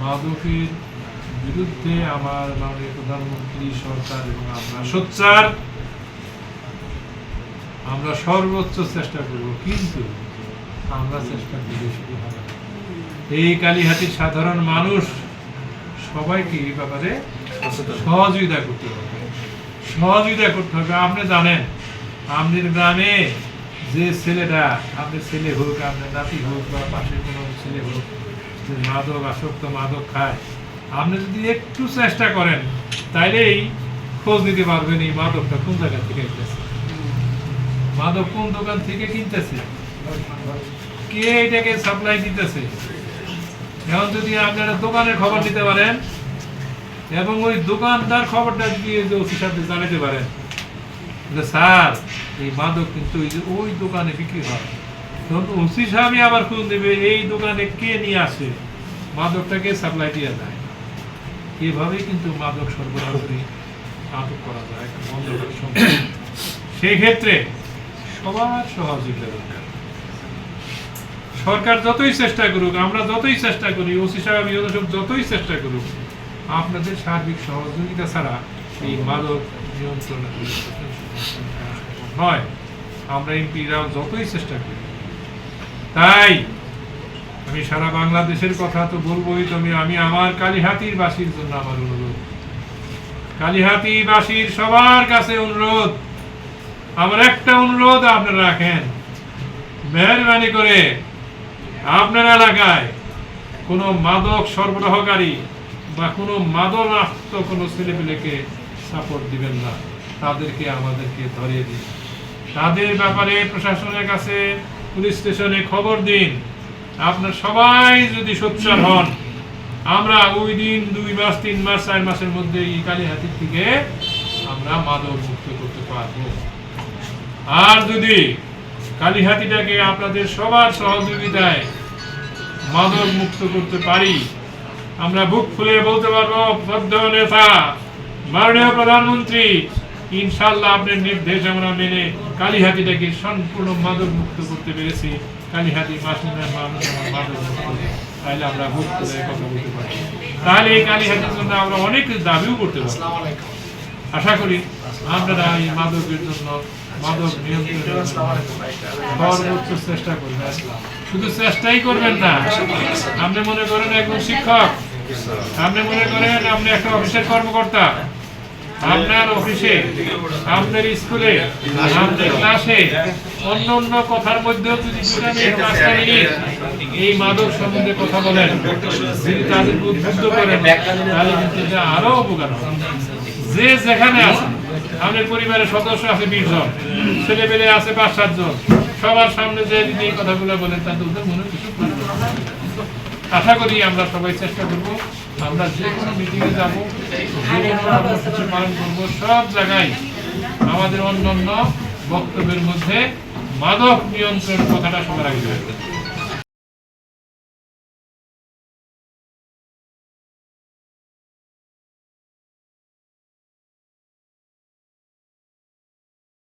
মাদকের বিরুদ্ধে আমার মাননীয় প্রধানমন্ত্রী সরকার এবং আমরা সোচ্চার, আমরা সর্বোচ্চ চেষ্টা করব, কিন্তু আমরা চেষ্টা করলে শুধু হবে না। এই কালীহাতির সাধারণ মানুষ সবাইকে এই ব্যাপারে সহযোগিতা করতে হবে, সহযোগিতা করতে হবে। আপনি জানেন আমাদের গ্রামে যে ছেলেটা, আপনার ছেলে হোক, আপনার নাতি হোক, বা পাশের কোনো ছেলে হোক, যে মাদক আসক্ত, মাদক খায়, আপনি যদি একটু চেষ্টা করেন তাইলেই খোঁজ নিতে পারবেন এই মাদকটা কোন জায়গা থেকে কিনতেছে, মাদক কোন দোকান থেকে কিনতেছে, কে এটাকে সাপ্লাই দিতেছে। এখন যদি আপনারা দোকানের খবর নিতে পারেন এবং ওই দোকানদার খবরটা দিয়ে যে ওসির সাথে জানাতে পারেন যে স্যার এই মাদক কিন্তু ওই দোকানে বিক্রি হয়, তখন ওসি সাহেবই আবার খোঁজ নেবে এই দোকানে কে নিয়ে আসে, মাদকটাকে সাপ্লাই দেওয়া যায়। এভাবেই কিন্তু মাদক সরবরাহ করে আটক করা যায়, বন্ধ করা সম্ভব। সেই ক্ষেত্রে সবার সহযোগিতা দরকার। সরকার যতই চেষ্টা করুক, আমরা যতই চেষ্টা করি, ওসি সাহেব যতই চেষ্টা করুক, আপনাদের সার্বিক সহযোগিতা ছাড়া এই মাদক নিয়ন্ত্রণ নয়। আমরা এমপিরাও যতই চেষ্টা করি। তাই আমি সারা বাংলাদেশের কথা তো বলবোই, তবে আমি আমার কালীহাতির বাসীর জন্য আমার অনুরোধ, কালীহাতিবাসীর সবার কাছে অনুরোধ, আমার একটা অনুরোধ আপনারা রাখেন, মেহরবানি করে আপনার এলাকায় কোনো মাদক সরবরাহকারী বা কোনো মাদকাসক্ত কোনো ছেলেপেলেকে সাপোর্ট দিবেন না, তাদেরকে আমাদেরকে ধরিয়ে দিন, তাদের ব্যাপারে প্রশাসনের কাছে, পুলিশ স্টেশনে খবর দিন। আপনার সবাই যদি সোচ্চার হন, আমরা ওই দিন 2 মাস 3 মাস 4 মাসের মধ্যে এই কালীহাতির থেকে আমরা মাদক মুক্ত করতে পারবো। আর যদি কালীহাতিটাকে আপনাদের সবার সহযোগিতায় মাদক মুক্ত করতে পারি, আমরা বুক ফুলে বলতে পারবো, শ্রদ্ধেয় নেতা মাননীয় প্রধানমন্ত্রী, ইনশাআল্লাহ আপনার নির্দেশ আমরা মেনে কালীহাতিটাকে সম্পূর্ণ মাদক মুক্ত করতে পেরেছি। কালীহাতি মানুষ মাদক মুক্ত, তাহলে আমরা বুক ফুলে কথা বলতে পারি। তাহলে এই কালীহাতির জন্য আমরা অনেক দাবিও করতে পারি। আশা করি আপনারা এই মাদকের জন্য, মাদক নিয়ন্ত্রণের সর্বোচ্চ চেষ্টা করবেন। শুধু চেষ্টাই করবেন না, আপনি মনে করেন একজন শিক্ষক, আপনি মনে করেন আপনি একটা অফিসের কর্মকর্তা, আপনার অফিসে, আপনার স্কুলে, আপনার ক্লাসে অন্য অন্য কথার মধ্যেও যদি এই মাদক সম্বন্ধে কথা বলেন, যদি তাদেরকে উদ্বুদ্ধ করেন, তাহলে কিন্তু আরো উপকার হবে। যে যেখানে আছে, আমাদের পরিবারের সদস্য আছে 20 জন, ছেলে পেলে আছে 5-7 জন, সবার সামনে যে যদি এই কথাগুলো বলেন, তাতে ওদের মনে কিছু আশা করি আমরা সবাই চেষ্টা করব, আমরা যে কোনো মিটিংয়ে যাবো, যে কোনো কর্মসূচি পালন করবো, সব জায়গায় আমাদের অন্যান্য বক্তব্যের মধ্যে মাদক নিয়ন্ত্রণ কথাটা সবার আগে